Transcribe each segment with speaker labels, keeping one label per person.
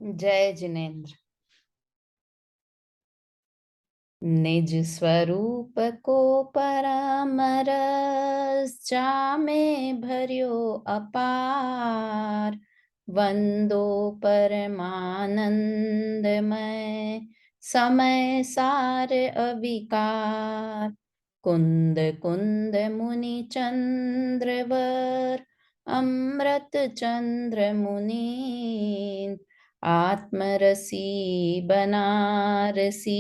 Speaker 1: जय जिनेन्द्र। निज स्वरूप को परामरस जामे भर्यो अपार। वंदो परमानंदमय समय सार अविकार। कुंद कुंद मुनि चंद्रवर अमृत चंद्र मुनि। आत्मरसी बनारसी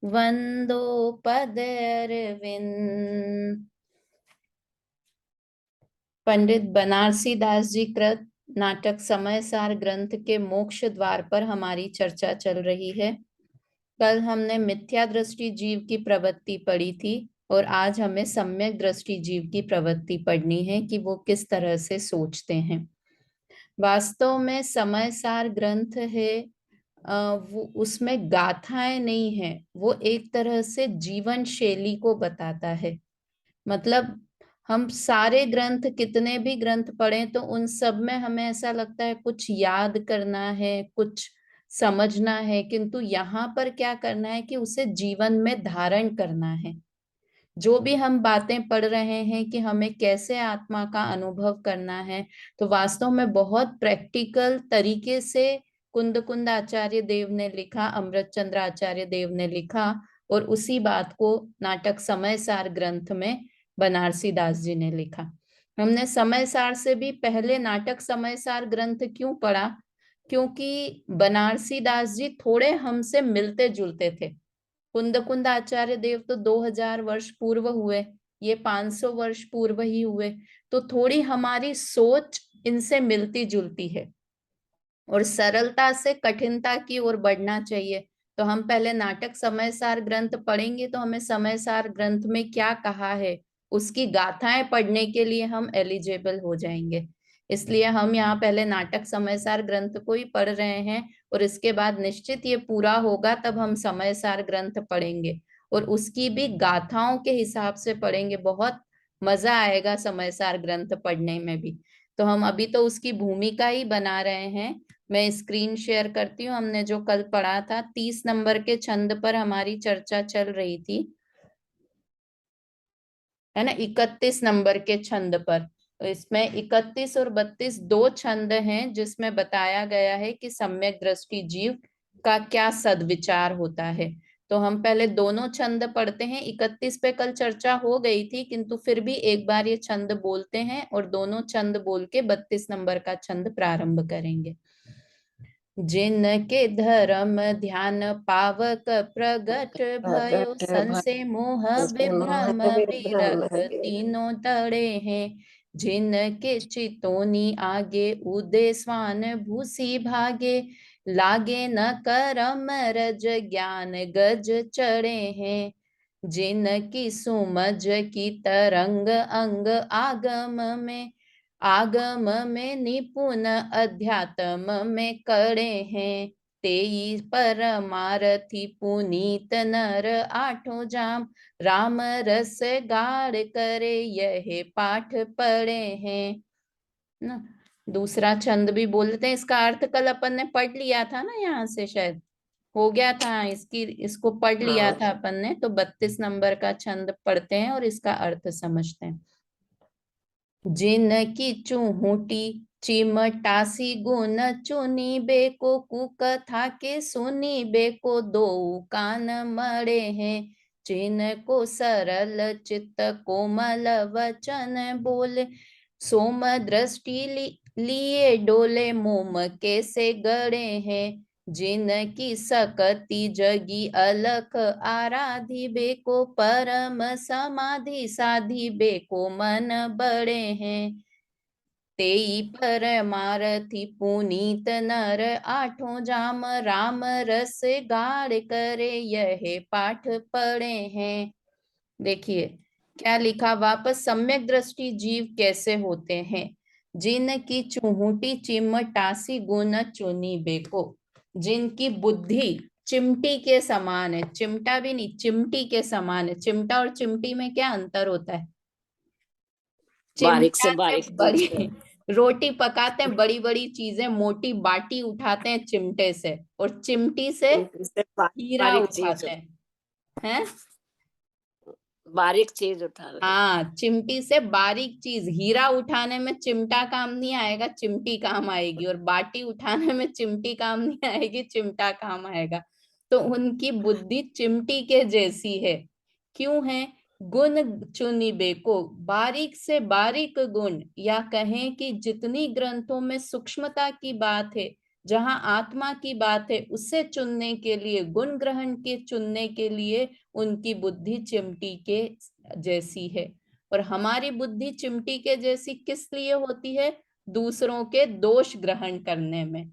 Speaker 1: वंदो पद अरविंद। पंडित बनारसी दास जी कृत नाटक समय सार ग्रंथ के मोक्ष द्वार पर हमारी चर्चा चल रही है। कल हमने मिथ्या दृष्टि जीव की प्रवृत्ति पढ़ी थी और आज हमें सम्यक दृष्टि जीव की प्रवृत्ति पढ़नी है कि वो किस तरह से सोचते हैं। वास्तव में समय सार ग्रंथ है, वो उसमें गाथाएं नहीं है, वो एक तरह से जीवन शैली को बताता है। मतलब हम सारे ग्रंथ, कितने भी ग्रंथ पढ़ें तो उन सब में हमें ऐसा लगता है कुछ याद करना है, कुछ समझना है, किंतु यहाँ पर क्या करना है कि उसे जीवन में धारण करना है। जो भी हम बातें पढ़ रहे हैं कि हमें कैसे आत्मा का अनुभव करना है, तो वास्तव में बहुत प्रैक्टिकल तरीके से कुंद कुंद आचार्य देव ने लिखा, अमृत चंद्र आचार्य देव ने लिखा, और उसी बात को नाटक समय सार ग्रंथ में बनारसी दास जी ने लिखा। हमने समय सार से भी पहले नाटक समय सार ग्रंथ क्यों पढ़ा? क्योंकि बनारसी दास जी थोड़े हमसे मिलते जुलते थे। कुंद कुंद आचार्य देव तो 2000 वर्ष पूर्व हुए, ये 500 वर्ष पूर्व ही हुए, तो थोड़ी हमारी सोच इनसे मिलती जुलती है और सरलता से कठिनता की ओर बढ़ना चाहिए। तो हम पहले नाटक समय सार ग्रंथ पढ़ेंगे तो हमें समय सार ग्रंथ में क्या कहा है उसकी गाथाएं पढ़ने के लिए हम एलिजिबल हो जाएंगे। इसलिए हम यहाँ पहले नाटक समय सार ग्रंथ को ही पढ़ रहे हैं और इसके बाद निश्चित ये पूरा होगा तब हम समय सार ग्रंथ पढ़ेंगे और उसकी भी गाथाओं के हिसाब से पढ़ेंगे। बहुत मजा आएगा समय सार ग्रंथ पढ़ने में भी। तो हम अभी तो उसकी भूमिका ही बना रहे हैं। मैं स्क्रीन शेयर करती हूँ। हमने जो कल पढ़ा था 30 नंबर के छंद पर हमारी चर्चा चल रही थी, है ना, 31 नंबर के छंद पर। तो इसमें 31 और 32 दो छंद हैं जिसमें बताया गया है कि सम्यक दृष्टि जीव का क्या सद्विचार होता है। तो हम पहले दोनों छंद पढ़ते हैं। 31 पे कल चर्चा हो गई थी किंतु फिर भी एक बार ये छंद बोलते हैं और दोनों छंद बोल के 32 नंबर का छंद प्रारंभ करेंगे। जिनके धर्म ध्यान पावक प्रगट भयो,
Speaker 2: प्रगट
Speaker 1: संशय मोह
Speaker 2: भय मोह
Speaker 1: विभ्रम
Speaker 2: विभ्रम
Speaker 1: विरह
Speaker 2: गिर
Speaker 1: तीनों तड़े हैं। जिनके चितोनी आगे उदय स्वान भूसी भागे, लागे न करम रज ज्ञान गज चढ़े हैं। जिनकी सुमझ की तरंग अंग आगम में निपुण अध्यात्म में कड़े हैं। तेई परमारथी पुनीत नर आठों जाम, राम रस गाढ़ करे यह पाठ पढ़े हैं ना। दूसरा छंद भी बोलते हैं। इसका अर्थ कल अपन ने पढ़ लिया था ना, यहाँ से शायद हो गया था, इसको पढ़ लिया
Speaker 2: हाँ
Speaker 1: था अपन ने। तो 32 नंबर का छंद पढ़ते हैं और इसका अर्थ समझते हैं। जिनकी चूहुटी चिमटासी गुण चुनी बेको, कुकथा के सुनी बेको दो कान मड़े हैं। जिनको सरल चित्त कोमल वचन बोले, सोम दृष्टि लिए डोले मोम कैसे गड़े हैं। जिनकी सकती जगी अलख आराधी बेको, परम समाधि साधी बेको मन बड़े हैं। तेई परमारथी पुनीत नर आठों जाम, राम रस गाढ़ करे यह पाठ पढ़े हैं। देखिए क्या लिखा वापस। सम्यक दृष्टि जीव कैसे होते हैं? जिनकी चूहुटी चिमटासी गुण चुनी बेको, जिनकी बुद्धि चिमटी के समान है। चिमटा भी नहीं, चिमटी के समान है। चिमटा और चिमटी में क्या अंतर होता है?
Speaker 2: बारीक
Speaker 1: चिमटा
Speaker 2: से
Speaker 1: से
Speaker 2: बारीक चीज
Speaker 1: बड़ी,
Speaker 2: है।
Speaker 1: रोटी पकाते हैं, बड़ी बड़ी चीजें, मोटी बाटी उठाते हैं चिमटे से, और चिमटी से
Speaker 2: इससे
Speaker 1: हीरा
Speaker 2: बारीक चीज,
Speaker 1: उठाते हैं।
Speaker 2: बारीक चीज उठा रहे।
Speaker 1: हाँ, चिमटी से बारीक चीज, हीरा उठाने में चिमटा काम नहीं आएगा, चिमटी काम आएगी, और बाटी उठाने में चिमटी काम नहीं आएगी, चिमटा काम आएगा। तो उनकी बुद्धि चिमटी के जैसी है। क्यों है? गुण चुनिबे को, बारीक से बारीक गुण, या कहें कि जितनी ग्रंथों में सूक्ष्मता की बात है, जहां आत्मा की बात है, उससे चुनने के लिए, गुण ग्रहण के चुनने के लिए उनकी बुद्धि चिमटी के जैसी है। और हमारी बुद्धि चिमटी के जैसी किस लिए होती है? दूसरों के दोष ग्रहण करने में।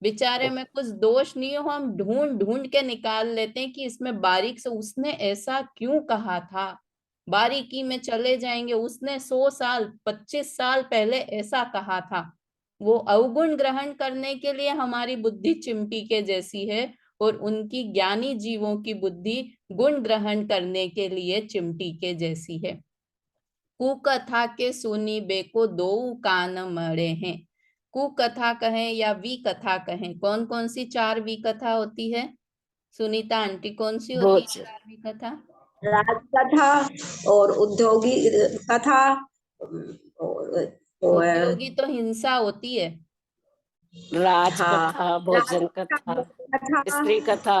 Speaker 1: बेचारे में कुछ दोष नहीं हो, हम ढूंढ ढूंढ के निकाल लेते हैं कि इसमें बारीक से उसने ऐसा क्यों कहा था, बारीकी में चले जाएंगे, उसने 100 साल 25 साल पहले ऐसा कहा था। वो अवगुण ग्रहण करने के लिए हमारी बुद्धि चिमटी के जैसी है, और उनकी ज्ञानी जीवों की बुद्धि गुण ग्रहण करने के लिए चिमटी के जैसी है। कुकथा के सुनी बेको दो कान मरे हैं। कुकथा कहें या वी कथा कहें, कौन कौन सी 4 वी कथा होती है? सुनीता आंटी, कौन सी होती है
Speaker 2: बहुत
Speaker 1: 4 वी कथा?
Speaker 3: राजकथा और उद्योगी कथा, और वो है,
Speaker 1: उद्योगी तो हिंसा होती है।
Speaker 2: राज
Speaker 3: हाँ,
Speaker 2: कथा, भोजन कथा,
Speaker 3: कथा
Speaker 2: स्त्री कथा,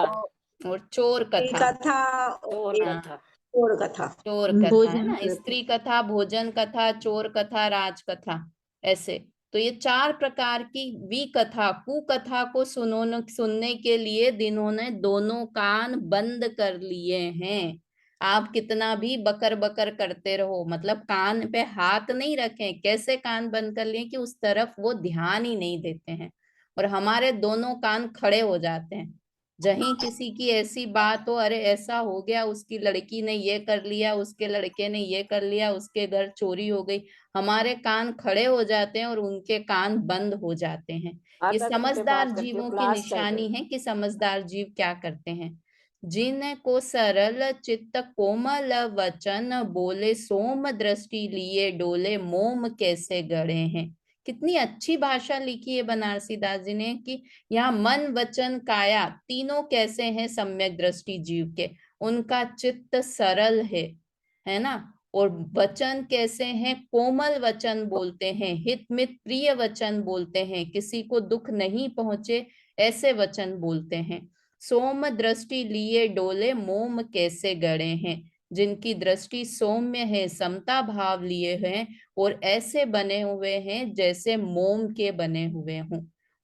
Speaker 1: और चोर कथा।
Speaker 3: कथा
Speaker 2: चोर
Speaker 1: हाँ,
Speaker 2: कथा।
Speaker 3: और कथा,
Speaker 1: चोर कथा है
Speaker 3: भोजन
Speaker 1: ना, स्त्री कथा, भोजन कथा, चोर कथा, राज कथा, ऐसे। तो ये 4 प्रकार की वी कथा, कुकथा को सुनने के लिए जिन्होंने दोनों कान बंद कर लिए हैं। आप कितना भी बकर बकर करते रहो, मतलब कान पे हाथ नहीं रखें, कैसे कान बंद कर लिए कि उस तरफ वो ध्यान ही नहीं देते हैं, और हमारे दोनों कान खड़े हो जाते हैं। जहीं किसी की ऐसी बात हो, अरे ऐसा हो गया, उसकी लड़की ने ये कर लिया, उसके लड़के ने ये कर लिया, उसके घर चोरी हो गई, हमारे कान खड़े हो जाते हैं और उनके कान बंद हो जाते हैं। ये
Speaker 2: आधा घंटे
Speaker 1: समझदार
Speaker 2: बात करके
Speaker 1: जीवों की
Speaker 2: क्लास चल
Speaker 1: निशानी
Speaker 2: रही।
Speaker 1: है कि समझदार जीव क्या करते हैं। जिनको सरल चित्त कोमल वचन बोले, सोम दृष्टि लिए डोले, मोम कैसे गढ़े हैं। कितनी अच्छी भाषा लिखी है बनारसी दास जी ने, कि यहाँ मन वचन काया तीनों कैसे हैं सम्यक दृष्टि जीव के। उनका चित्त सरल है ना, और वचन कैसे हैं, कोमल वचन बोलते हैं, हित मित प्रिय वचन बोलते हैं, किसी को दुख नहीं पहुंचे ऐसे वचन बोलते हैं। सोम दृष्टि लिए डोले, मोम कैसे गड़े हैं। जिनकी दृष्टि सौम्य है, समता भाव लिए हैं, और ऐसे बने हुए हैं जैसे मोम के बने हुए हों।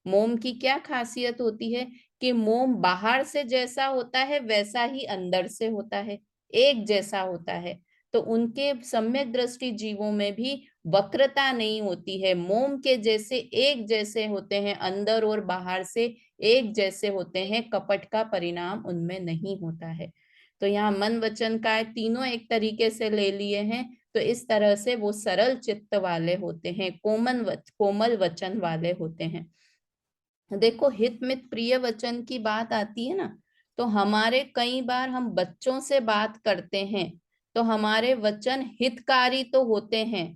Speaker 1: मोम की क्या खासियत होती है? कि मोम बाहर से जैसा होता है वैसा ही अंदर से होता है, एक जैसा होता है। तो उनके सम्यक दृष्टि जीवों में भी वक्रता नहीं होती है, मोम के जैसे एक जैसे होते हैं, अंदर और बाहर से एक जैसे होते हैं, कपट का परिणाम उनमें नहीं होता है। तो यहाँ मन वचन काय तीनों एक तरीके से ले लिए हैं। तो इस तरह से वो सरल चित्त वाले होते हैं, कोमल वचन वाले होते हैं। देखो, हित मित प्रिय वचन की बात आती है ना, तो हमारे कई बार हम बच्चों से बात करते हैं, तो हमारे वचन हितकारी तो होते हैं,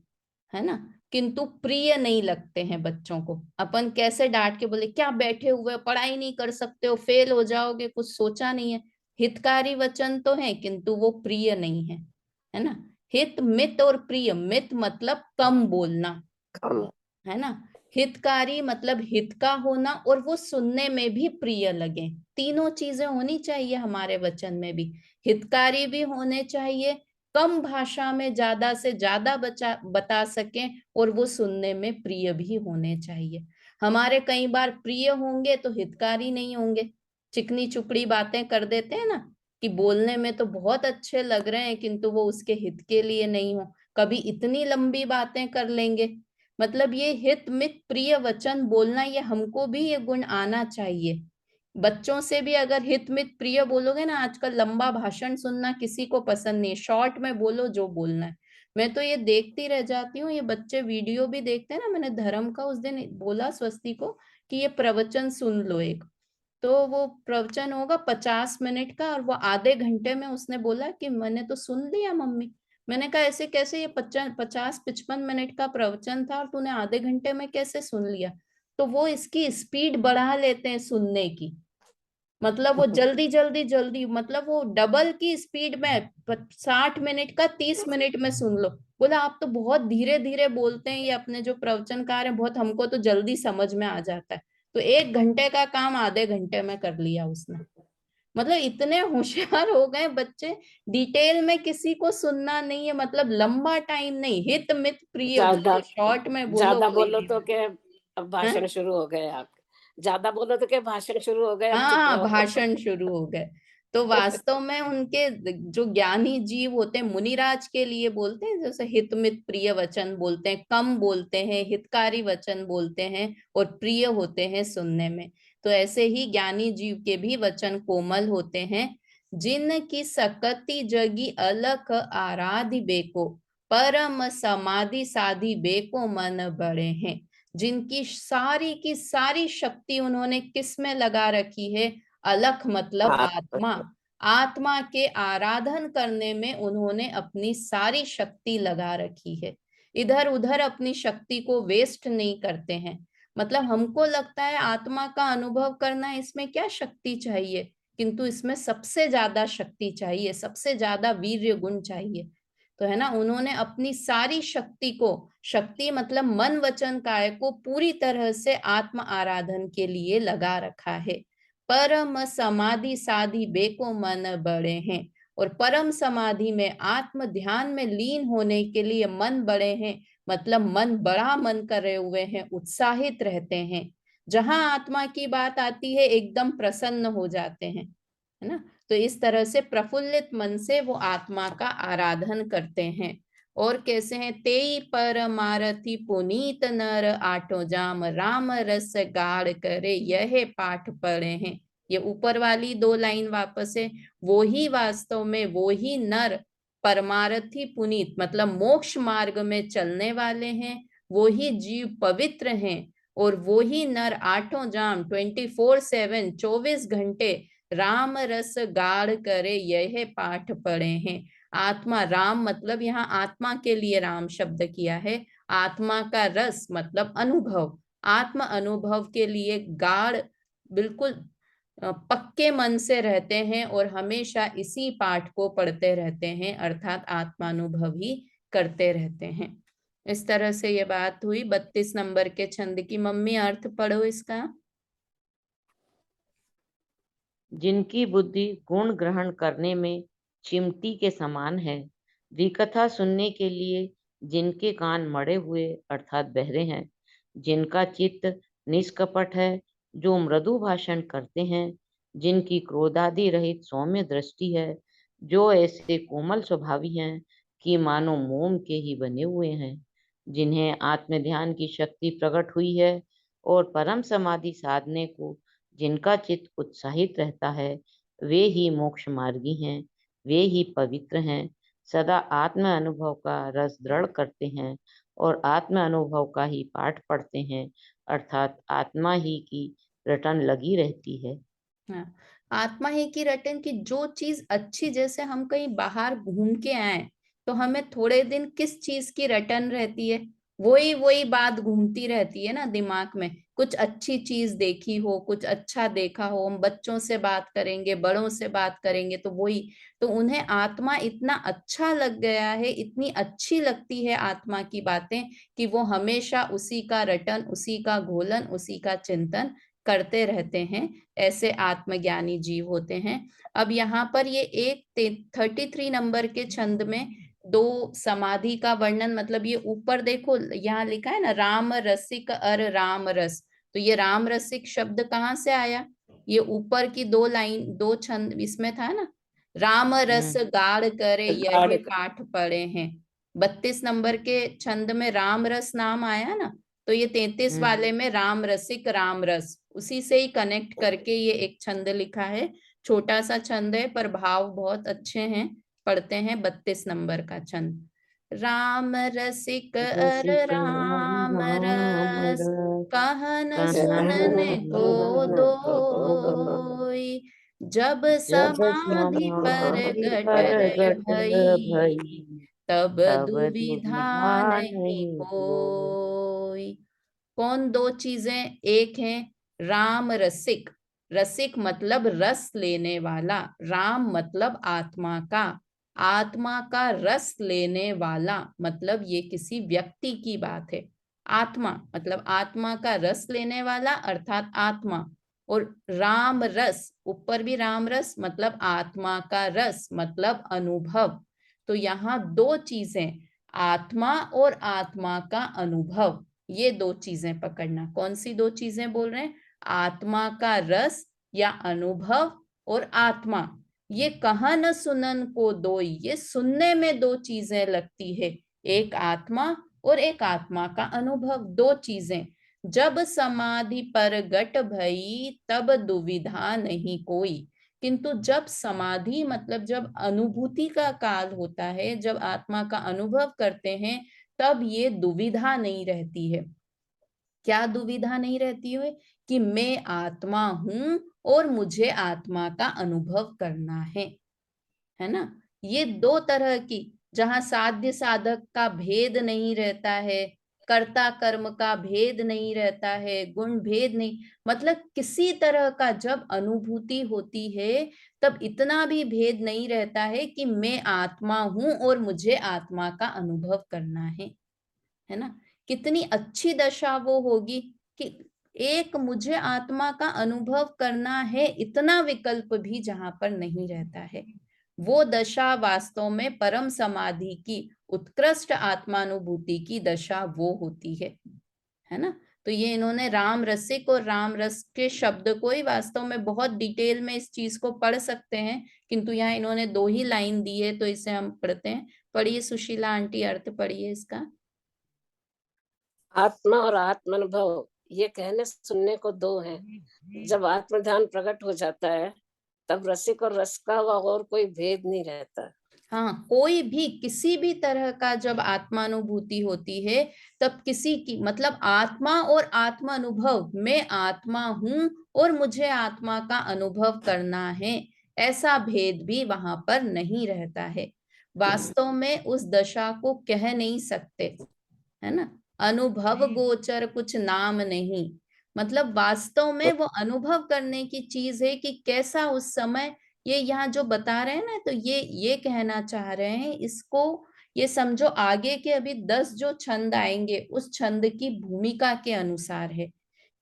Speaker 1: है ना, किंतु प्रिय नहीं लगते हैं बच्चों को। अपन कैसे डांट के बोले, क्या बैठे हुए हो, पढ़ाई नहीं कर सकते हो, फेल हो जाओगे, कुछ सोचा नहीं है। हितकारी वचन तो है किंतु वो प्रिय नहीं है ना। हित मित और प्रिय, मित मतलब कम बोलना,
Speaker 2: कम।
Speaker 1: है ना, हितकारी मतलब हित का होना, और वो सुनने में भी प्रिय लगे। तीनों चीजें होनी चाहिए हमारे वचन में भी, हितकारी भी होने चाहिए, कम भाषा में ज्यादा से ज्यादा बता सकें, और वो सुनने में प्रिय भी होने चाहिए। हमारे कई बार प्रिय होंगे तो हितकारी नहीं होंगे, चिकनी चुपड़ी बातें कर देते हैं ना, कि बोलने में तो बहुत अच्छे लग रहे हैं किंतु वो उसके हित के लिए नहीं हो। कभी इतनी लंबी बातें कर लेंगे, मतलब ये हित मित प्रिय वचन बोलना, ये हमको भी ये गुण आना चाहिए। बच्चों से भी अगर हित मित प्रिय बोलोगे ना, आजकल लंबा भाषण सुनना किसी को पसंद नहीं है, शॉर्ट में बोलो जो बोलना है। मैं तो ये देखती रह जाती हूँ, ये बच्चे वीडियो भी देखते हैं ना, मैंने धर्म का उस दिन बोला स्वस्ति को कि ये प्रवचन सुन लो एक, तो वो प्रवचन होगा 50 मिनट का, और वो आधे घंटे में उसने बोला कि मैंने तो सुन लिया मम्मी, मैंने कहा ऐसे कैसे, ये 50-55 मिनट का प्रवचन था और तूने आधे घंटे में कैसे सुन लिया? तो वो इसकी स्पीड बढ़ा लेते हैं सुनने की, मतलब वो जल्दी जल्दी जल्दी, मतलब वो डबल की स्पीड में 60 मिनट का 30 मिनट में सुन लो। बोला आप तो बहुत धीरे धीरे बोलते हैं, ये अपने जो प्रवचनकार है बहुत, हमको तो जल्दी समझ में आ जाता है। तो 1 घंटे का काम आधे घंटे में कर लिया उसने। मतलब इतने होशियार हो गए बच्चे, डिटेल में किसी को सुनना नहीं है, मतलब लंबा टाइम नहीं, हित मित प्रिय
Speaker 2: ज्यादा
Speaker 1: बोलो, शॉर्ट में बोलो
Speaker 2: ज्यादा
Speaker 1: कोई
Speaker 2: बोलो
Speaker 1: भी
Speaker 2: तो
Speaker 1: बात
Speaker 2: के अब
Speaker 1: है।
Speaker 2: भाषण शुरू हो गए आप, ज्यादा बोलो तो के भाषण शुरू हो गए, अब चुप
Speaker 1: हाँ,
Speaker 2: रहो।
Speaker 1: भाषण शुरू हो गए। तो वास्तव में उनके जो ज्ञानी जीव होते हैं, मुनिराज के लिए बोलते हैं, जैसे हित मित प्रिय वचन बोलते हैं, कम बोलते हैं, हितकारी वचन बोलते हैं और प्रिय होते हैं सुनने में। तो ऐसे ही ज्ञानी जीव के भी वचन कोमल होते हैं। जिनकी सकति जगी अलख आराधि बेको, परम समाधि साधि बेको मन बड़े हैं। जिनकी सारी की सारी शक्ति उन्होंने किस में लगा रखी है? अलख मतलब
Speaker 2: आप
Speaker 1: आत्मा, आत्मा के आराधन करने में उन्होंने अपनी सारी शक्ति लगा रखी है। इधर उधर अपनी शक्ति को वेस्ट नहीं करते हैं। मतलब हमको लगता है आत्मा का अनुभव करना, इसमें क्या शक्ति चाहिए, किंतु इसमें सबसे ज्यादा शक्ति चाहिए, सबसे ज्यादा वीर्य गुण चाहिए। तो है ना, उन्होंने अपनी सारी शक्ति को, शक्ति मतलब मन वचन काय को पूरी तरह से आत्म आराधन के लिए लगा रखा है। परम समाधि साधि बेको मन बड़े हैं, और परम समाधि में आत्म ध्यान में लीन होने के लिए मन बड़े हैं, मतलब मन बड़ा मन करे हुए हैं, उत्साहित रहते हैं। जहां आत्मा की बात आती है एकदम प्रसन्न हो जाते हैं, है ना। तो इस तरह से प्रफुल्लित मन से वो आत्मा का आराधन करते हैं। और कैसे हैं? तेई परमारथी पुनीत नर आठो जाम, राम रस गाढ़ करे यह पाठ पढ़े हैं। ये ऊपर वाली 2 लाइन वापस है। वो ही वास्तव में, वो ही नर परमारथी पुनीत मतलब मोक्ष मार्ग में चलने वाले हैं, वो ही जीव पवित्र हैं, और वो ही नर आठों जाम 24/7 24 घंटे राम रस गाढ़ करे यह पाठ पढ़े हैं। आत्मा, राम मतलब यहाँ आत्मा के लिए राम शब्द किया है, आत्मा का रस मतलब अनुभव, आत्म अनुभव के लिए गाढ़, बिल्कुल पक्के मन से रहते हैं और हमेशा इसी पाठ को पढ़ते रहते हैं, अर्थात आत्मानुभव ही करते रहते हैं। इस तरह से ये बात हुई 32 नंबर के छंद की। मम्मी अर्थ पढ़ो इसका।
Speaker 4: जिनकी बुद्धि गुण ग्रहण करने में चिमटी के समान है, विकथा सुनने के लिए जिनके कान मड़े हुए अर्थात बहरे हैं, जिनका चित्त निष्कपट है, जो मृदु भाषण करते हैं, जिनकी क्रोधादि रहित सौम्य दृष्टि है, जो ऐसे कोमल स्वभावी हैं कि मानो मोम के ही बने हुए हैं, जिन्हें आत्मध्यान की शक्ति प्रकट हुई है और परम समाधि साधने को जिनका चित्त उत्साहित रहता है, वे ही मोक्ष मार्गी हैं, वे ही पवित्र हैं, सदा आत्म अनुभव का रस दृढ़ करते हैं और आत्म अनुभव का ही पाठ पढ़ते हैं, अर्थात आत्मा ही की रटन लगी रहती है।
Speaker 1: हाँ, आत्मा ही की रटन की जो चीज अच्छी, जैसे हम कहीं बाहर घूम के आए तो हमें थोड़े दिन किस चीज की रटन रहती है? वही वही बात घूमती रहती है ना दिमाग में। कुछ अच्छी चीज देखी हो, कुछ अच्छा देखा हो, हम बच्चों से बात करेंगे, बड़ों से बात करेंगे, तो वही, तो उन्हें आत्मा इतना अच्छा लग गया है, इतनी अच्छी लगती है आत्मा की बातें, कि वो हमेशा उसी का रटन, उसी का घोलन, उसी का चिंतन करते रहते हैं। ऐसे आत्मज्ञानी जीव होते हैं। अब यहाँ पर ये एक 33 नंबर के छंद में 2 समाधि का वर्णन, मतलब ये ऊपर देखो यहाँ लिखा है ना, राम रसिक अर राम रस। तो ये राम रसिक शब्द कहाँ से आया? ये ऊपर की 2 लाइन 2 छंद इसमें था ना, राम रस गाढ़ करे यह पाठ पढ़े हैं। 32 नंबर के छंद में राम रस नाम आया ना, तो ये 33 वाले में राम रसिक, राम रस, उसी से ही कनेक्ट करके ये एक छंद लिखा है। छोटा सा छंद है पर भाव बहुत अच्छे हैं। पढ़ते हैं 32 नंबर का छंद। राम रसिक अर राम रस, कहन सुनने को दोई, जब समाधि पर गट रे भई, तब
Speaker 4: तब
Speaker 1: दुविधा नहीं कोई। कौन दो चीजें? एक है राम रसिक, रसिक मतलब रस लेने वाला, राम मतलब आत्मा का, आत्मा का रस लेने वाला मतलब ये किसी व्यक्ति की बात है। आत्मा मतलब आत्मा का रस लेने वाला अर्थात आत्मा, और राम रस, ऊपर भी राम रस मतलब आत्मा का रस मतलब अनुभव। तो यहाँ दो चीजें, आत्मा और आत्मा का अनुभव, ये दो चीजें पकड़ना। कौन सी दो चीजें बोल रहे हैं? आत्मा का रस या अनुभव और आत्मा। ये कहा न सुनन को दोई, ये सुनने में दो चीजें लगती है, एक आत्मा और एक आत्मा का अनुभव, दो चीजें। जब समाधि परगट भई तब दुविधा नहीं कोई। किंतु जब समाधि मतलब जब अनुभूति का काल होता है, जब आत्मा का अनुभव करते हैं, तब ये दुविधा नहीं रहती है। क्या दुविधा नहीं रहती है? कि मैं आत्मा हूं और मुझे आत्मा का अनुभव करना है ना। ये दो तरह की, जहां साध्य साधक का भेद नहीं रहता है, कर्ता कर्म का भेद नहीं रहता है, गुण भेद नहीं, मतलब किसी तरह का जब अनुभूति होती है तब इतना भी भेद नहीं रहता है कि मैं आत्मा हूं और मुझे आत्मा का अनुभव करना है ना। कितनी अच्छी दशा वो होगी कि एक मुझे आत्मा का अनुभव करना है, इतना विकल्प भी जहां पर नहीं रहता है। वो दशा वास्तव में परम समाधि की, उत्कृष्ट आत्मानुभूति की दशा वो होती है ना। तो ये इन्होंने राम रसिक और राम रस के शब्द को ही वास्तव में बहुत डिटेल में इस चीज को पढ़ सकते हैं, किंतु यहाँ इन्होंने दो ही लाइन दी है, तो इसे हम पढ़ते हैं। पढ़िए सुशीला आंटी, अर्थ पढ़िए इसका।
Speaker 2: आत्मा और आत्मानुभव ये कहने सुनने को दो हैं। जब आत्म ध्यान प्रकट हो जाता है तब रसिक और रस का और कोई भेद नहीं रहता।
Speaker 1: हाँ, कोई भी किसी भी तरह का जब आत्मानुभूति होती है, तब किसी की मतलब आत्मा और आत्मा अनुभव, मैं आत्मा हूं और मुझे आत्मा का अनुभव करना है, ऐसा भेद भी वहां पर नहीं रहता है। वास्तव में उस दशा को कह नहीं सकते, है ना। अनुभव गोचर कुछ नाम नहीं, मतलब वास्तव में वो अनुभव करने की चीज है कि कैसा उस समय, ये यहाँ जो बता रहे हैं ना, तो ये कहना चाह रहे हैं इसको, ये समझो आगे के अभी 10 जो छंद आएंगे उस छंद की भूमिका के अनुसार है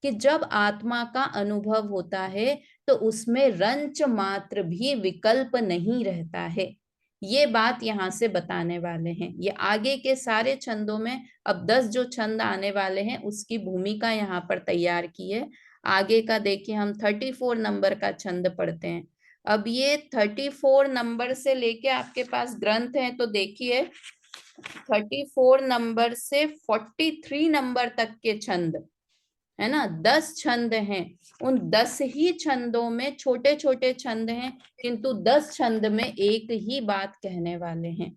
Speaker 1: कि जब आत्मा का अनुभव होता है तो उसमें रंच मात्र भी विकल्प नहीं रहता है। ये बात यहाँ से बताने वाले हैं। ये आगे के सारे छंदों में, अब 10 जो छंद आने वाले हैं उसकी भूमिका यहाँ पर तैयार की है। आगे का देखिए, हम 34 नंबर का छंद पढ़ते हैं। अब ये 34 नंबर से लेके आपके पास ग्रंथ है, तो देखिए 34 नंबर से 43 नंबर तक के छंद है ना, 10 छंद हैं। उन 10 ही छंदों में छोटे छोटे छंद हैं, किंतु 10 छंद में एक ही बात कहने वाले हैं।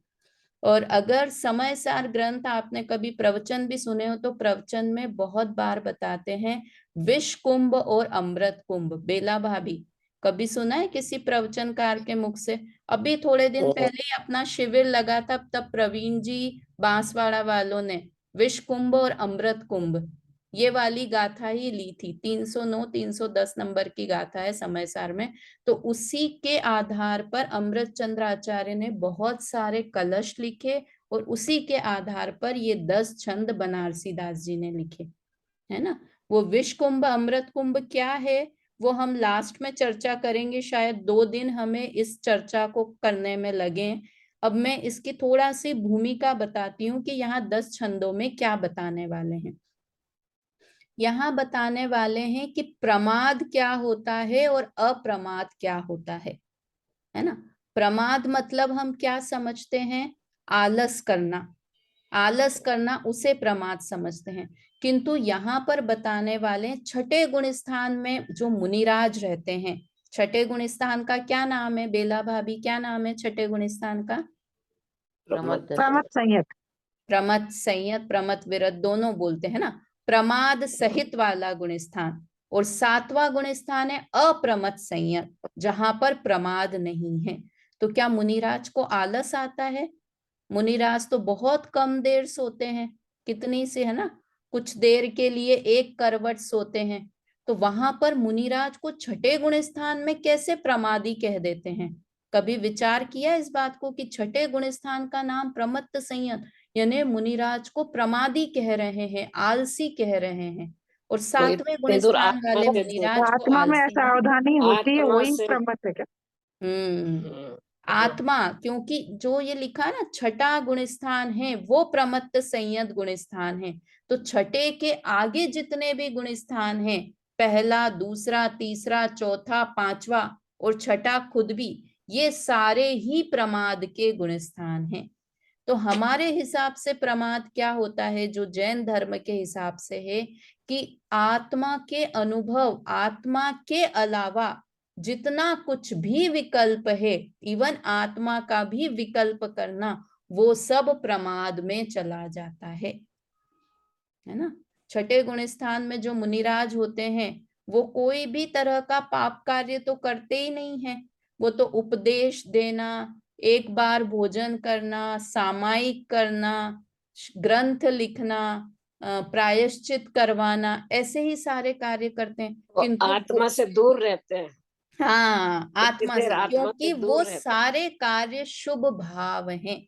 Speaker 1: और अगर समय सार ग्रंथ आपने कभी प्रवचन भी सुने हो, तो प्रवचन में बहुत बार बताते हैं विष कुंभ और अमृत कुंभ। बेला भाभी, कभी सुना है किसी प्रवचनकार के मुख से? अभी थोड़े दिन पहले ही अपना शिविर लगा था, तब प्रवीण जी बांसवाड़ा वालों ने विष कुंभ और अमृत कुंभ ये वाली गाथा ही ली थी। 309 310 नंबर की गाथा है समय सार में। तो उसी के आधार पर अमृत चंद्र आचार्य ने बहुत सारे कलश लिखे, और उसी के आधार पर ये 10 छंद बनारसी दास जी ने लिखे, है ना। वो विष कुंभ अमृत कुंभ क्या है वो हम लास्ट में चर्चा करेंगे, शायद 2 दिन हमें इस चर्चा को करने में लगे। अब मैं इसकी थोड़ा सी भूमिका बताती हूँ कि यहाँ 10 छंदों में क्या बताने वाले हैं। यहाँ बताने वाले हैं कि प्रमाद क्या होता है और अप्रमाद क्या होता है ना। प्रमाद मतलब हम क्या समझते हैं? आलस करना, आलस करना उसे प्रमाद समझते हैं। किंतु यहाँ पर बताने वाले छठे गुण स्थान में जो मुनिराज रहते हैं, छठे गुण स्थान का क्या नाम है बेला भाभी, क्या नाम है छठे गुण स्थान का?
Speaker 4: प्रमद
Speaker 5: संयत।
Speaker 1: प्रमथ संयत, प्रमथ विरत दोनों बोलते हैं ना। प्रमाद सहित वाला गुण स्थान, और 7वां गुण स्थान है अप्रमथ संयत, जहां पर प्रमाद नहीं है। तो क्या मुनिराज को आलस आता है? मुनिराज तो बहुत कम देर सोते हैं, कितनी से, है ना, कुछ देर के लिए एक करवट सोते हैं। तो वहां पर मुनिराज को छठे गुण स्थान में कैसे प्रमादी कह देते हैं? कभी विचार किया इस बात को कि छठे गुण स्थान का नाम प्रमत्त संयत, यानी मुनिराज को प्रमादी कह रहे हैं, आलसी कह रहे हैं, और सातवें गुण
Speaker 2: इतनी दूर
Speaker 1: स्थान
Speaker 2: आत्मा
Speaker 1: वाले
Speaker 2: से दूर,
Speaker 1: मुनिराज को
Speaker 5: आत्मा में
Speaker 1: आलसी नहीं।
Speaker 5: सावधानी होती है,
Speaker 2: आत्मा
Speaker 5: वही
Speaker 2: से
Speaker 5: प्रमत है क्या?
Speaker 1: आत्मा, क्योंकि जो ये लिखा है ना छठा गुण स्थान है वो प्रमत्त संयत गुण स्थान है, तो छठे के आगे जितने भी गुण स्थान हैं, पहला, दूसरा, तीसरा, चौथा, पांचवा और छठा खुद भी, ये सारे ही प्रमाद के गुण स्थान हैं। तो हमारे हिसाब से प्रमाद क्या होता है, जो जैन धर्म के हिसाब से है, कि आत्मा के अनुभव, आत्मा के अलावा जितना कुछ भी विकल्प है, इवन आत्मा का भी विकल्प करना, वो सब प्रमाद में चला जाता है ना। छठे गुण स्थान में जो मुनिराज होते हैं, वो कोई भी तरह का पाप कार्य तो करते ही नहीं है, वो तो उपदेश देना, एक बार भोजन करना, सामायिक करना, ग्रंथ लिखना, प्रायश्चित करवाना, ऐसे ही सारे कार्य करते हैं।
Speaker 2: वो
Speaker 1: किंतु
Speaker 2: आत्मा से दूर रहते हैं,
Speaker 1: हाँ, आत्मा
Speaker 2: देर
Speaker 1: से,
Speaker 2: आत्मा
Speaker 1: क्योंकि
Speaker 2: से
Speaker 1: वो
Speaker 2: दूर रहते हैं।
Speaker 1: सारे कार्य शुभ भाव हैं।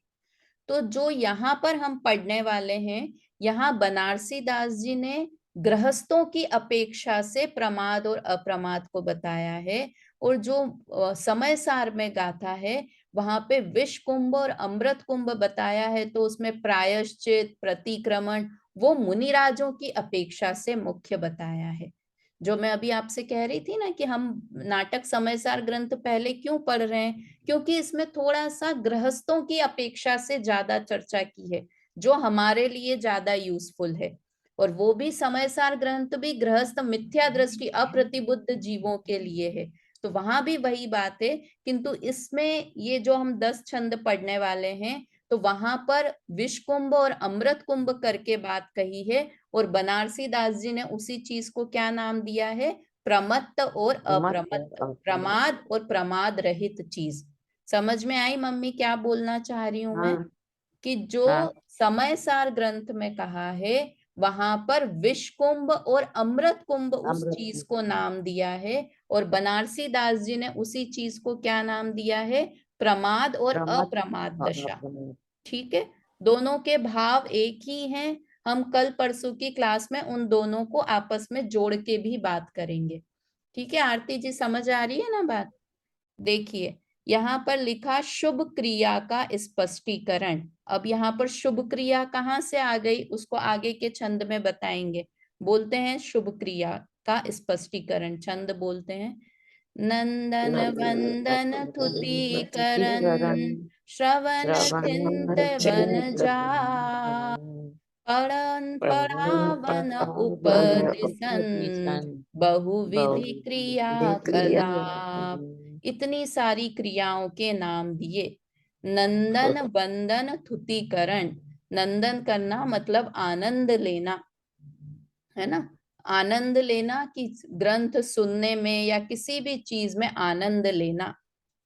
Speaker 1: तो जो यहाँ पर हम पढ़ने वाले हैं, यहाँ बनारसी दास जी ने गृहस्थों की अपेक्षा से प्रमाद और अप्रमाद को बताया है, और जो समय सार में गाथा है वहां पे विष कुंभ और अमृत कुंभ बताया है, तो उसमें प्रायश्चित, प्रतिक्रमण, वो मुनिराजों की अपेक्षा से मुख्य बताया है। जो मैं अभी आपसे कह रही थी ना कि हम नाटक समयसार ग्रंथ पहले क्यों पढ़ रहे हैं, क्योंकि इसमें थोड़ा सा गृहस्थों की अपेक्षा से ज्यादा चर्चा की है, जो हमारे लिए ज्यादा यूजफुल है। और वो भी समयसार ग्रंथ भी गृहस्थ मिथ्या दृष्टि अप्रतिबुद्ध जीवों के लिए है, तो वहां भी वही बात है। किंतु इसमें ये जो हम 10 छंद पढ़ने वाले हैं, तो वहां पर विष कुंभ और अमृत कुंभ करके बात कही है, और बनारसी दास जी ने उसी चीज को क्या नाम दिया है, प्रमत्त और अप्रमत्त, प्रमाद और प्रमाद रहित चीज। समझ में आई मम्मी क्या बोलना चाह रही हूं मैं? कि जो समय सार ग्रंथ में कहा है, वहां पर विष कुंभ और अमृत कुंभ उस चीज को नाम दिया है, और बनारसी दास जी ने उसी चीज को क्या नाम दिया है, प्रमाद और अप्रमाद दशा। ठीक है, दोनों के भाव एक ही हैं। हम कल परसों की क्लास में उन दोनों को आपस में जोड़ के भी बात करेंगे। ठीक है आरती जी, समझ आ रही है ना बात? देखिए यहाँ पर लिखा शुभ क्रिया का स्पष्टीकरण। अब यहाँ पर शुभ क्रिया कहाँ से आ गई, उसको आगे के छंद में बताएंगे। बोलते हैं शुभ क्रिया का स्पष्टीकरण, छंद बोलते हैं, नंदन वंदन तुति करण, श्रवण चिंतवन जा, पढ़न पढ़ावन उपदिशन, बहुविधि क्रिया कलाप। इतनी सारी क्रियाओं के नाम दिए। नंदन वंदन तुतिकरण, नंदन करना मतलब आनंद लेना, है ना, आनंद लेना, कि ग्रंथ सुनने में या किसी भी चीज में आनंद लेना।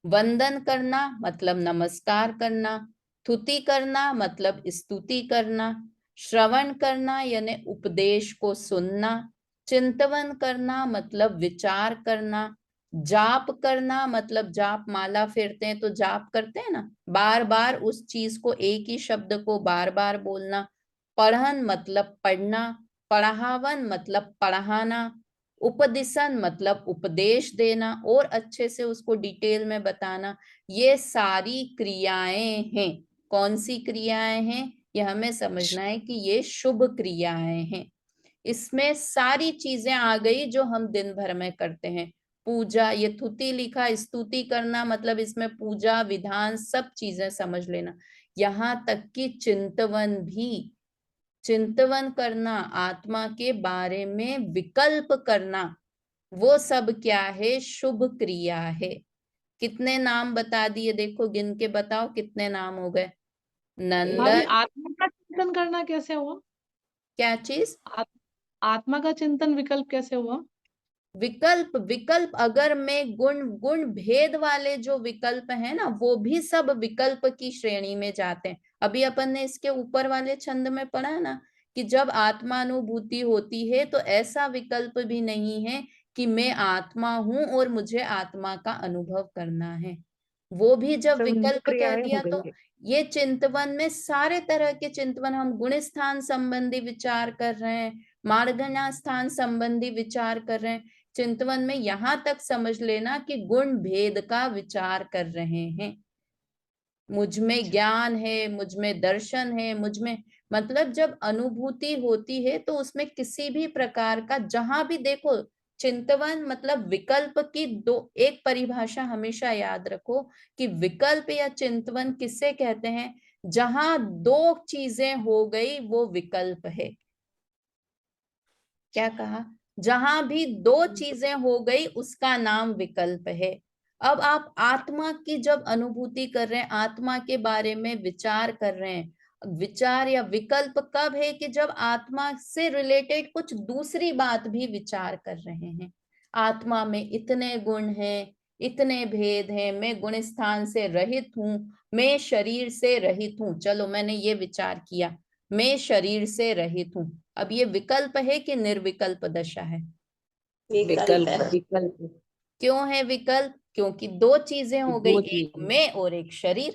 Speaker 1: वंदन करना मतलब नमस्कार करना, स्तुति करना मतलब स्तुति करना, श्रवण करना यानी उपदेश को सुनना, चिंतवन करना मतलब विचार करना, जाप करना मतलब जाप माला फेरते हैं तो जाप करते हैं ना, बार बार उस चीज को, एक ही शब्द को बार बार बोलना, पढ़न मतलब पढ़ना, पढ़ावन मतलब पढ़ाना, उपदिशन मतलब उपदेश देना और अच्छे से उसको डिटेल में बताना। ये सारी क्रियाएं हैं। कौन सी क्रियाएं हैं, ये हमें समझना है कि ये शुभ क्रियाएं हैं। इसमें सारी चीजें आ गई जो हम दिन भर में करते हैं। पूजा, ये थुति लिखा, स्तुति करना मतलब इसमें पूजा विधान सब चीजें समझ लेना, यहाँ तक कि चिंतवन भी, चिंतवन करना, आत्मा के बारे में विकल्प करना, वो सब क्या है, शुभ क्रिया है। कितने नाम बता दिए, देखो गिन के बताओ कितने नाम हो गए। नंदन,
Speaker 5: आत्मा का चिंतन करना कैसे हुआ?
Speaker 1: क्या चीज?
Speaker 5: आत्मा का चिंतन विकल्प कैसे हुआ?
Speaker 1: विकल्प, विकल्प अगर में गुण, गुण भेद वाले जो विकल्प है ना, वो भी सब विकल्प की श्रेणी में जाते हैं। अभी अपन ने इसके ऊपर वाले छंद में पढ़ा ना कि जब आत्मानुभूति होती है तो ऐसा विकल्प भी नहीं है कि मैं आत्मा हूं और मुझे आत्मा का अनुभव करना है। वो भी जब
Speaker 5: सब
Speaker 1: विकल्प कह
Speaker 5: क्रियाएं हो
Speaker 1: दिया तो
Speaker 5: गई।
Speaker 1: ये चिंतवन में सारे तरह के चिंतवन, हम गुण स्थान संबंधी विचार कर रहे हैं, मार्गना स्थान संबंधी विचार कर रहे हैं, चिंतवन में यहां तक समझ लेना कि गुण भेद का विचार कर रहे हैं। मुझ में ज्ञान है, मुझ में दर्शन है, मुझ में, मतलब जब अनुभूति होती है तो उसमें किसी भी प्रकार का, जहां भी देखो चिंतवन मतलब विकल्प की दो, एक परिभाषा हमेशा याद रखो कि विकल्प या चिंतवन किससे कहते हैं, जहां दो चीजें हो गई वो विकल्प है। क्या कहा? जहां भी दो चीजें हो गई उसका नाम विकल्प है। अब आप आत्मा की जब अनुभूति कर रहे हैं, आत्मा के बारे में विचार कर रहे हैं, विचार या विकल्प कब है कि जब आत्मा से रिलेटेड कुछ दूसरी बात भी विचार कर रहे हैं। आत्मा में इतने गुण हैं, इतने भेद हैं, मैं गुण स्थान से रहित हूं, मैं शरीर से रहित हूं, चलो मैंने ये विचार किया, मैं शरीर से रहित हूं। अब ये विकल्प है कि निर्विकल्प दशा है?
Speaker 3: विकल्प है।
Speaker 4: विकल्प।
Speaker 1: क्यों है विकल्प? क्योंकि दो चीजें हो गई,
Speaker 4: दो
Speaker 1: एक
Speaker 4: चीजें।
Speaker 1: मैं और एक शरीर,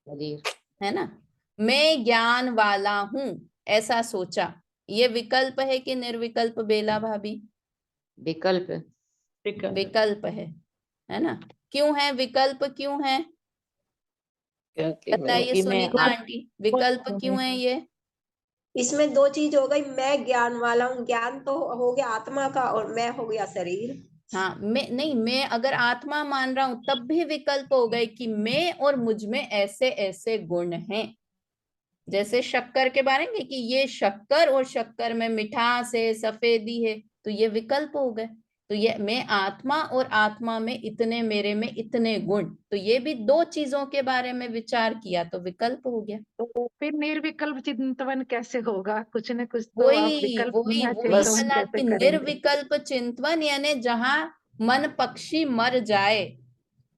Speaker 4: शरीर।
Speaker 1: है ना। मैं ज्ञान वाला हूं ऐसा सोचा, ये विकल्प है कि निर्विकल्प बेला भाभी?
Speaker 4: विकल्प।
Speaker 1: विकल्प है ना। क्यों है विकल्प, क्यों है
Speaker 2: क्योंकि मैं
Speaker 1: बताइए
Speaker 4: क्योंकि मैं
Speaker 1: सुनीता आंटी, विकल्प क्यों है ये?
Speaker 3: इसमें दो चीज हो गई, मैं ज्ञान वाला हूँ, ज्ञान तो हो गया आत्मा का और मैं हो गया शरीर।
Speaker 1: हाँ, मैं नहीं, मैं अगर आत्मा मान रहा हूं तब भी विकल्प हो गए कि मैं और मुझ में ऐसे ऐसे गुण हैं। जैसे शक्कर के बारे में कि ये शक्कर और शक्कर में मिठास है, सफेदी है, तो ये विकल्प हो गए। तो ये मैं आत्मा और आत्मा में इतने, मेरे में इतने गुण, तो ये भी दो चीजों के बारे में विचार किया तो विकल्प हो गया।
Speaker 5: तो फिर निर्विकल्प चिंतन कैसे होगा? कुछ न कुछ तो आप
Speaker 1: वही
Speaker 5: विकल्प
Speaker 1: वही
Speaker 5: बिना
Speaker 1: वही
Speaker 5: चिंतन
Speaker 1: वाला
Speaker 5: कैसे
Speaker 1: कि
Speaker 5: करेंगे?
Speaker 1: निर्विकल्प चिंतवन, यानी जहां मन पक्षी मर जाए।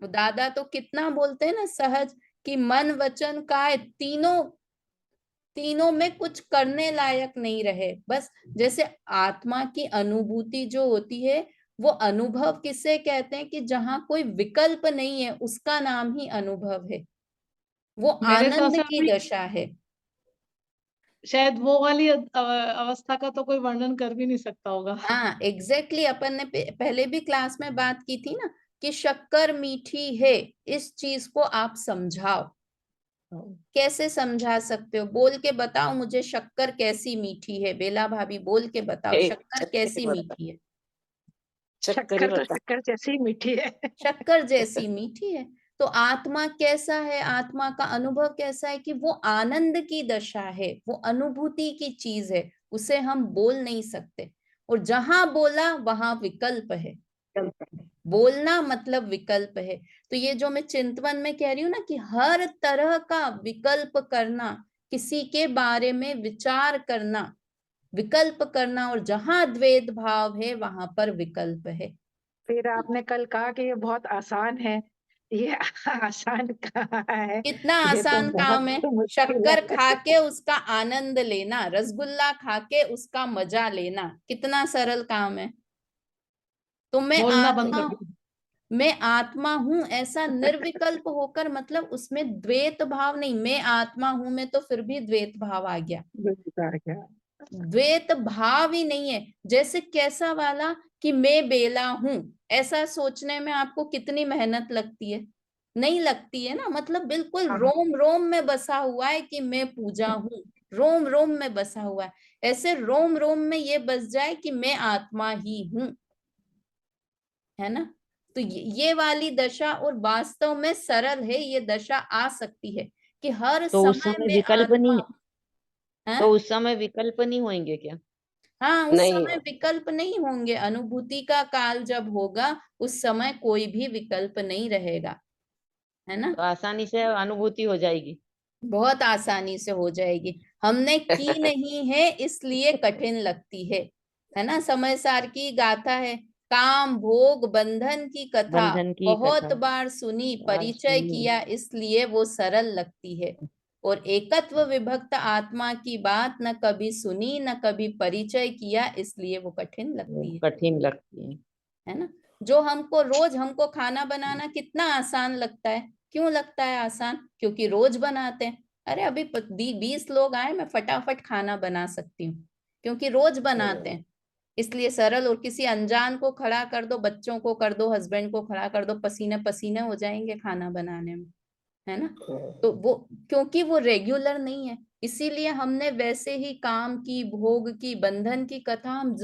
Speaker 1: दादा तो कितना बोलते हैं ना सहज कि मन वचन काय तीनों, तीनों में कुछ करने लायक नहीं रहे। बस जैसे आत्मा की अनुभूति जो होती है, वो अनुभव किसे कहते हैं कि जहां कोई विकल्प नहीं है, उसका नाम ही अनुभव है, वो
Speaker 5: मेरे हिसाब
Speaker 1: आनंद
Speaker 5: से
Speaker 1: की
Speaker 5: अभी
Speaker 1: दशा है।
Speaker 5: शायद वो वाली अवस्था का तो कोई वर्णन कर भी नहीं सकता होगा।
Speaker 1: हाँ एग्जैक्टली, अपन ने पहले भी क्लास में बात की थी ना कि शक्कर मीठी है, इस चीज को आप समझाओ। कैसे समझा सकते हो? बोल के बताओ मुझे, शक्कर कैसी मीठी है? बेला भाभी बोल के बताओ, शक्कर कैसी मीठी है?
Speaker 2: चक्कर ही
Speaker 5: शक्कर तो
Speaker 2: बता।
Speaker 5: शक्कर जैसी मीठी है।
Speaker 1: शक्कर जैसी मीठी है। तो आत्मा कैसा है? आत्मा का अनुभव कैसा है कि वो आनंद की दशा है, वो अनुभूति की चीज है, उसे हम बोल नहीं सकते। और जहां बोला वहां विकल्प है, बोलना मतलब विकल्प है। तो ये जो मैं चिंतवन में कह रही हूँ ना कि हर तरह का विकल्प करना, किसी के बारे में विचार करना, विकल्प करना, और जहां द्वैत भाव है वहां पर विकल्प है।
Speaker 5: फिर आपने कल कहा कि ये बहुत आसान है, ये आसान कहाँ है?
Speaker 1: कितना
Speaker 5: ये तो
Speaker 1: आसान
Speaker 5: बहुत
Speaker 1: काम है।
Speaker 5: मुश्किल
Speaker 1: शक्कर
Speaker 5: है।
Speaker 1: खा के उसका आनंद लेना, रसगुल्ला खा के उसका मजा लेना, कितना सरल काम है। तो
Speaker 5: बोलना बंद कर दीजिए।
Speaker 1: मैं आत्मा हूं ऐसा निर्विकल्प होकर, मतलब उसमें द्वैत भाव नहीं, मैं आत्मा हूं में तो फिर भी द्वैत भाव आ गया,
Speaker 5: बेकार क्या?
Speaker 1: द्वैत भाव ही नहीं है। जैसे कैसा वाला कि मैं बेला हूं, ऐसा सोचने में आपको कितनी मेहनत लगती है? नहीं लगती है ना। मतलब बिल्कुल
Speaker 5: हाँ,
Speaker 1: रोम रोम में बसा हुआ है कि मैं पूजा हूं, रोम रोम में बसा हुआ है। ऐसे रोम रोम में ये बस जाए कि मैं आत्मा ही हूं, है ना। तो ये वाली दशा, और वास्तव में सरल है ये दशा, आ सकती है कि हर
Speaker 4: तो उस
Speaker 1: समय
Speaker 4: समय
Speaker 1: में
Speaker 4: विकल्प
Speaker 1: आत्मा
Speaker 4: नहीं,
Speaker 1: है।
Speaker 4: तो उस समय विकल्प नहीं होंगे क्या?
Speaker 1: हाँ, उस
Speaker 2: नहीं
Speaker 1: समय विकल्प नहीं होंगे। अनुभूति का काल जब होगा उस समय कोई भी विकल्प नहीं रहेगा, है ना।
Speaker 4: तो आसानी से अनुभूति हो जाएगी।
Speaker 1: बहुत आसानी से हो जाएगी। हमने की नहीं है इसलिए कठिन लगती है ना। समय सार की गाथा है, काम भोग बंधन की कथा,
Speaker 4: बंधन की
Speaker 1: बहुत
Speaker 4: कथा।
Speaker 1: बार सुनी
Speaker 4: आज
Speaker 1: परिचय
Speaker 4: सुनिए।
Speaker 1: किया इसलिए वो सरल लगती है। और एकत्व विभक्त आत्मा की बात न कभी सुनी न कभी परिचय किया, इसलिए वो कठिन लगती है।
Speaker 4: कठिन लगती
Speaker 1: है ना। जो हमको खाना बनाना कितना आसान लगता है। क्यों लगता है आसान? क्योंकि रोज बनाते हैं। अरे अभी 20 लोग आए, मैं फटाफट खाना बना सकती हूँ, क्योंकि रोज बनाते हैं, इसलिए सरल। और किसी अनजान को खड़ा कर दो, बच्चों को कर दो, हस्बैंड को खड़ा कर दो, पसीने पसीने हो जाएंगे खाना बनाने में, है ना। तो वो क्योंकि वो रेगुलर नहीं है, इसीलिए हमने वैसे ही काम की, भोग की, बंधन की कथा हम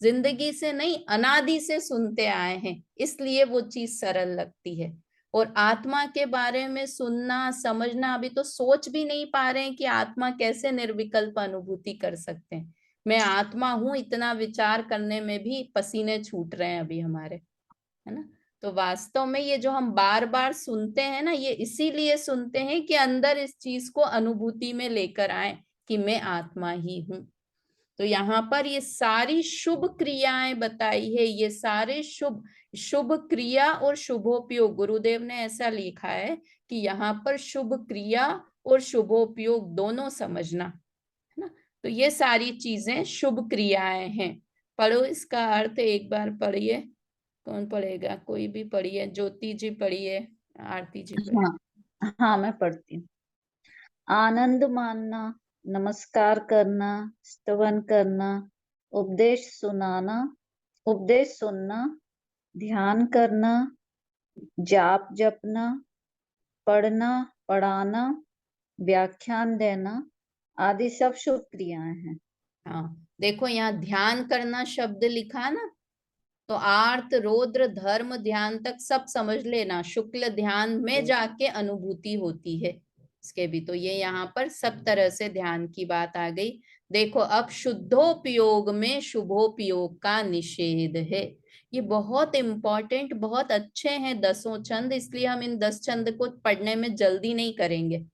Speaker 1: जिंदगी से नहीं, अनादि से सुनते आए हैं, इसलिए वो चीज सरल लगती है। और आत्मा के बारे में सुनना समझना, अभी तो सोच भी नहीं पा रहे हैं कि आत्मा कैसे निर्विकल्प अनुभूति कर सकते हैं। मैं आत्मा हूं, इतना विचार करने में भी पसीने छूट रहे हैं अभी हमारे, है ना। तो वास्तव में ये जो हम बार बार सुनते हैं ना, ये इसीलिए सुनते हैं कि अंदर इस चीज को अनुभूति में लेकर आए कि मैं आत्मा ही हूं। तो यहाँ पर ये सारी शुभ क्रियाएं बताई है, ये सारे शुभ क्रिया और शुभोपयोग, गुरुदेव ने ऐसा लिखा है कि यहाँ पर शुभ क्रिया और शुभोपयोग दोनों समझना, है ना। तो ये सारी चीजें शुभ क्रियाएं हैं। पढ़ो इसका अर्थ एक बार पढ़िए। कौन पढ़ेगा? कोई भी पढ़िए। ज्योति जी पढ़िए, आरती जी पढ़िए।
Speaker 6: हाँ मैं पढ़ती हूँ। आनंद मानना, नमस्कार करना, स्तवन करना, उपदेश सुनना, ध्यान करना, जाप जपना, पढ़ना, पढ़ाना, व्याख्यान देना आदि सब शुभ क्रियाएं हैं।
Speaker 1: हाँ देखो, यहाँ ध्यान करना शब्द लिखा ना, तो आर्त रौद्र धर्म ध्यान तक सब समझ लेना, शुक्ल ध्यान में जाके अनुभूति होती है इसके भी। तो ये यहाँ पर सब तरह से ध्यान की बात आ गई। देखो अब शुद्धोपयोग में शुभोपयोग का निषेध है। ये बहुत इंपॉर्टेंट, बहुत अच्छे हैं 10 छंद, इसलिए हम इन 10 छंद को पढ़ने में जल्दी नहीं करेंगे।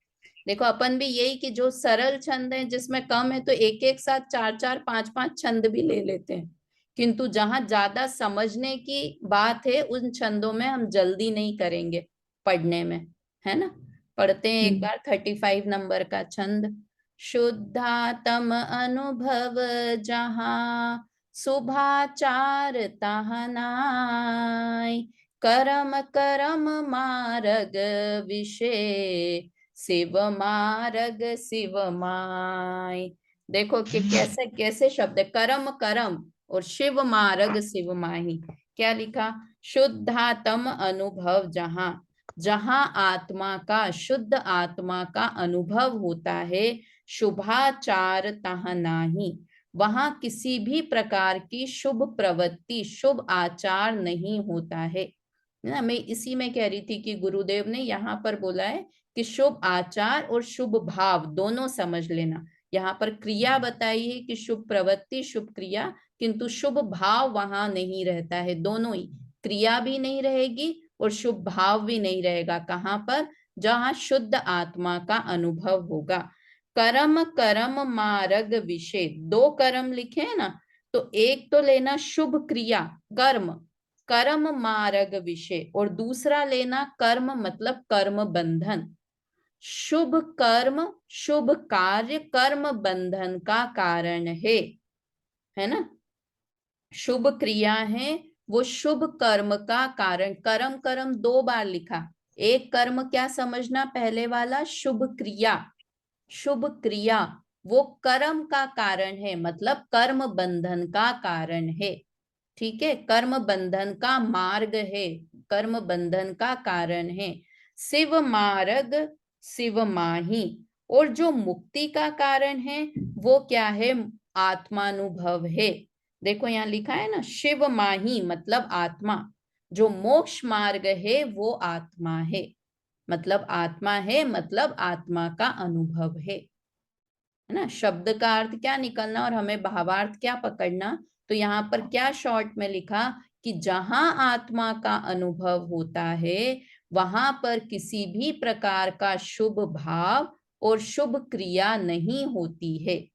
Speaker 1: देखो अपन भी यही कि जो सरल छंद है, जिसमें कम है, तो एक एक साथ 4-4 5-5 छंद भी ले लेते हैं, किंतु जहां ज्यादा समझने की बात है उन छंदों में हम जल्दी नहीं करेंगे पढ़ने में, है ना। पढ़ते हैं एक बार 35 नंबर का छंद। शुद्धात्म अनुभव जहां शुभाचार तहाँ नाय, कर्म कर्म मार्ग विषय शिव मार्ग शिव माय। देखो कि कैसे कैसे शब्द है, कर्म कर्म और शिव मार्ग शिव माही। क्या लिखा? शुद्धात्म अनुभव जहां, जहां आत्मा का, शुद्ध आत्मा का अनुभव होता है, शुभाचार तहाँ नाही, वहां किसी भी प्रकार की शुभ प्रवृत्ति, शुभ आचार नहीं होता है ना। मैं इसी में कह रही थी कि गुरुदेव ने यहाँ पर बोला है कि शुभ आचार और शुभ भाव दोनों समझ लेना। यहाँ पर क्रिया बताई है कि शुभ प्रवृत्ति शुभ क्रिया, किंतु शुभ भाव वहां नहीं रहता है। दोनों ही, क्रिया भी नहीं रहेगी और शुभ भाव भी नहीं रहेगा। कहाँ पर? जहाँ शुद्ध आत्मा का अनुभव होगा। कर्म कर्म मार्ग विषय, 2 कर्म लिखे हैं ना, तो एक तो लेना शुभ क्रिया कर्म, कर्म मार्ग विषय, और दूसरा लेना कर्म मतलब कर्म बंधन। शुभ कर्म शुभ कार्य कर्म बंधन का कारण है ना। शुभ क्रिया है वो शुभ कर्म का कारण। कर्म कर्म 2 बार लिखा। एक कर्म क्या समझना, पहले वाला शुभ क्रिया, शुभ क्रिया वो कर्म का कारण है, मतलब कर्म बंधन का कारण है। ठीक है, कर्म बंधन का मार्ग है, कर्म बंधन का कारण है। शिव मार्ग शिव माही, और जो मुक्ति का कारण है वो क्या है? आत्मानुभव है। देखो यहाँ लिखा है ना, शिव माही मतलब आत्मा, जो मोक्ष मार्ग है वो आत्मा है, मतलब आत्मा है, मतलब आत्मा का अनुभव है ना। शब्द का अर्थ क्या निकलना और हमें भावार्थ क्या पकड़ना। तो यहाँ पर क्या शॉर्ट में लिखा कि जहां आत्मा का अनुभव होता है वहां पर किसी भी प्रकार का शुभ भाव और शुभ क्रिया नहीं होती है।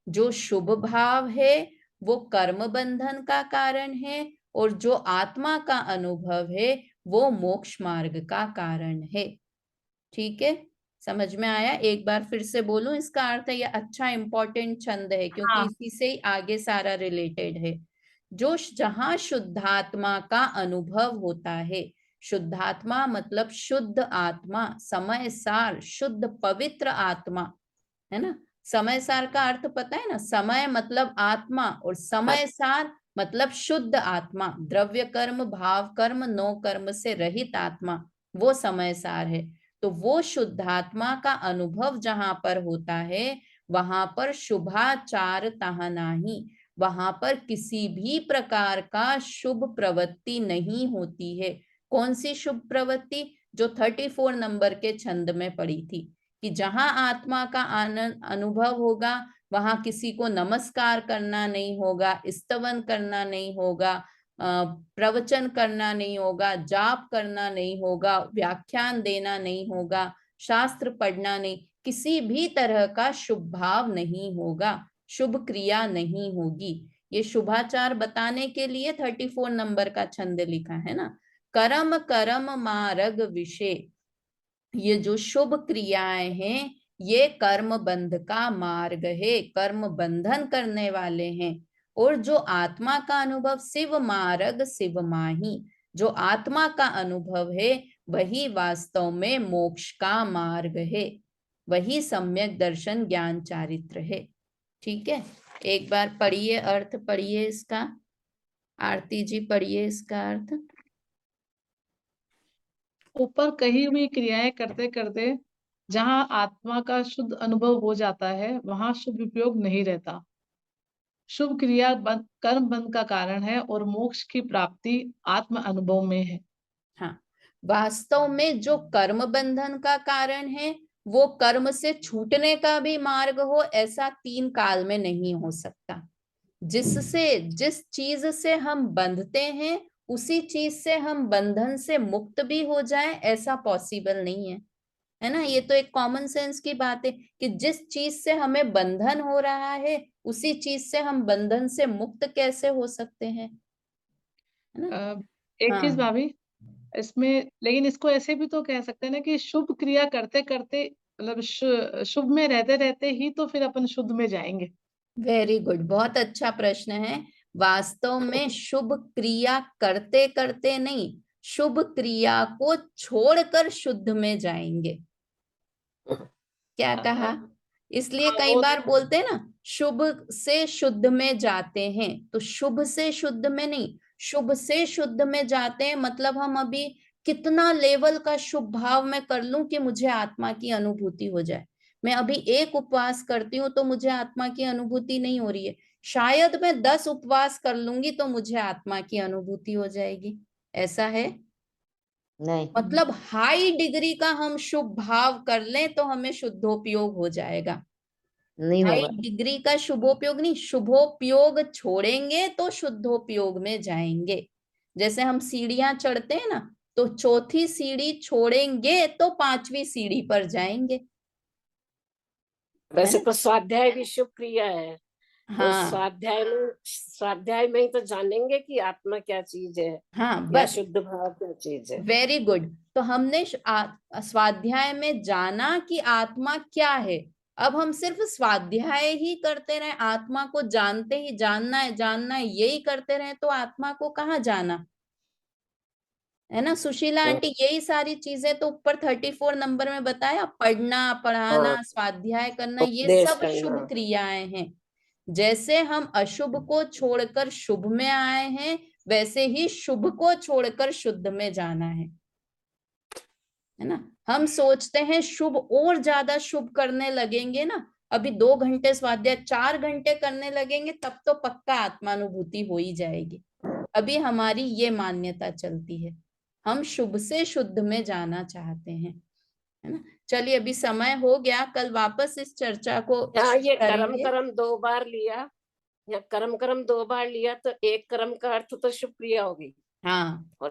Speaker 1: जो शुभ भाव है वो कर्म बंधन का कारण है, और जो आत्मा का अनुभव है वो मोक्ष मार्ग का कारण है। ठीक है, समझ में आया? एक बार फिर से बोलूं इसका अर्थ है, ये अच्छा इंपॉर्टेंट छंद है क्योंकि
Speaker 7: हाँ।
Speaker 1: इसी से ही आगे सारा रिलेटेड है। जो जहां शुद्धात्मा का अनुभव होता है, शुद्धात्मा मतलब शुद्ध आत्मा, समय सार, शुद्ध पवित्र आत्मा, है ना। समय सार का अर्थ पता है ना, समय मतलब आत्मा और समय सार मतलब शुद्ध आत्मा, द्रव्य कर्म, भाव कर्म, नो कर्म से रहित आत्मा, वो समय सार है। तो वो शुद्धात्मा का अनुभव जहां पर होता है, वहां पर शुभाचार तह नाही, वहां पर किसी भी प्रकार का शुभ प्रवृत्ति नहीं होती है। कौन सी शुभ प्रवृत्ति? जो 34 नंबर के छंद में पड़ी थी कि जहां आत्मा का आनंद अनुभव होगा, वहां किसी को नमस्कार करना नहीं होगा, स्तवन करना नहीं होगा, प्रवचन करना नहीं होगा, जाप करना नहीं होगा, व्याख्यान देना नहीं होगा, शास्त्र पढ़ना नहीं, किसी भी तरह का शुभ भाव नहीं होगा, शुभ क्रिया नहीं होगी। ये शुभाचार बताने के लिए 34 नंबर का छंद लिखा है ना। कर्म कर्म मार्ग विषय, ये जो शुभ क्रियाएं हैं ये कर्म बंध का मार्ग है, कर्म बंधन करने वाले हैं। और जो आत्मा का अनुभव शिव मार्ग शिव माही, जो आत्मा का अनुभव है वही वास्तव में मोक्ष का मार्ग है, वही सम्यक दर्शन ज्ञान चारित्र है। ठीक है, एक बार पढ़िए, अर्थ पढ़िए इसका। आरती जी पढ़िए इसका अर्थ।
Speaker 7: ऊपर कही हुई क्रियाएं करते करते जहाँ आत्मा का शुद्ध अनुभव हो जाता है, वहां शुभ उपयोग नहीं रहता। शुभ क्रिया कर्म बंध का कारण है और मोक्ष की प्राप्ति आत्म अनुभव में है।
Speaker 1: हाँ, वास्तव में जो कर्म बंधन का कारण है वो कर्म से छूटने का भी मार्ग हो, ऐसा 3 काल में नहीं हो सकता। जिससे, जिस चीज से हम बंधते हैं उसी चीज से हम बंधन से मुक्त भी हो जाए, ऐसा पॉसिबल नहीं है ना। ये तो एक कॉमन सेंस की बात है कि जिस चीज से हमें बंधन हो रहा है उसी चीज से हम बंधन से मुक्त कैसे हो सकते हैं, है ना।
Speaker 7: एक चीज
Speaker 1: हाँ,
Speaker 7: भाभी इसमें, लेकिन इसको ऐसे भी तो कह सकते हैं ना कि शुभ क्रिया करते करते, मतलब शुभ में रहते रहते ही तो फिर अपन शुद्ध में जाएंगे।
Speaker 1: वेरी गुड, बहुत अच्छा प्रश्न है। वास्तव में शुभ क्रिया करते करते नहीं, शुभ क्रिया को छोड़कर शुद्ध में जाएंगे। क्या कहा? इसलिए
Speaker 2: हाँ,
Speaker 1: कई
Speaker 2: वो
Speaker 1: बार बोलते हैं ना, शुभ से शुद्ध में जाते हैं, तो शुभ से शुद्ध में नहीं, शुभ से शुद्ध में जाते हैं मतलब हम अभी कितना लेवल का शुभ भाव मैं कर लूं कि मुझे आत्मा की अनुभूति हो जाए। मैं अभी एक उपवास करती हूँ तो मुझे आत्मा की अनुभूति नहीं हो रही है, शायद मैं 10 उपवास कर लूंगी तो मुझे आत्मा की अनुभूति हो जाएगी। ऐसा है?
Speaker 4: नहीं,
Speaker 1: मतलब हाई डिग्री का हम शुभ भाव कर लें तो हमें शुद्धोपयोग हो जाएगा।
Speaker 4: नहीं
Speaker 1: हाई
Speaker 4: होगा।
Speaker 1: डिग्री का शुभोपयोग नहीं, शुभोपयोग छोड़ेंगे तो शुद्धोपयोग में जाएंगे। जैसे हम सीढ़ियां चढ़ते हैं ना, तो चौथी सीढ़ी छोड़ेंगे तो 5वीं सीढ़ी पर जाएंगे, है
Speaker 2: वैसे
Speaker 1: ना।
Speaker 2: तो स्वाध्याय भी शुभ क्रिया है। तो
Speaker 1: हाँ
Speaker 2: स्वाध्याय में ही तो जानेंगे कि आत्मा क्या चीज है
Speaker 1: हाँ,
Speaker 2: या
Speaker 1: बस
Speaker 2: शुद्ध भाव क्या चीज है।
Speaker 1: Very good. तो हमने स्वाध्याय में जाना कि आत्मा क्या है। अब हम सिर्फ स्वाध्याय ही करते रहे, आत्मा को जानते ही जानना है जानना है यही करते रहे, तो आत्मा को कहाँ जाना, है ना। सुशीला आंटी, यही सारी चीजें तो ऊपर 34 नंबर में बताया, पढ़ना, पढ़ाना,
Speaker 2: हाँ,
Speaker 1: स्वाध्याय करना, ये
Speaker 2: उपदेश
Speaker 1: सब शुभ
Speaker 2: करना।
Speaker 1: क्रियाएं हैं। जैसे हम अशुभ को छोड़कर शुभ में आए हैं, वैसे ही शुभ को छोड़कर शुद्ध में जाना है ना। हम सोचते हैं शुभ और ज्यादा शुभ करने लगेंगे ना, अभी 2 घंटे स्वाध्याय 4 घंटे करने लगेंगे तब तो पक्का आत्मानुभूति हो ही जाएगी। अभी हमारी ये मान्यता चलती है, हम शुभ से शुद्ध में जाना चाहते हैं, है ना। चलिए, अभी समय हो गया, कल वापस इस चर्चा को
Speaker 2: यहाँ ये कर्म
Speaker 1: करेंगे।
Speaker 2: कर्म 2 बार लिया, या कर्म कर्म 2 बार लिया तो एक कर्म का अर्थ तो शुभ क्रिया होगी
Speaker 1: हाँ,
Speaker 2: और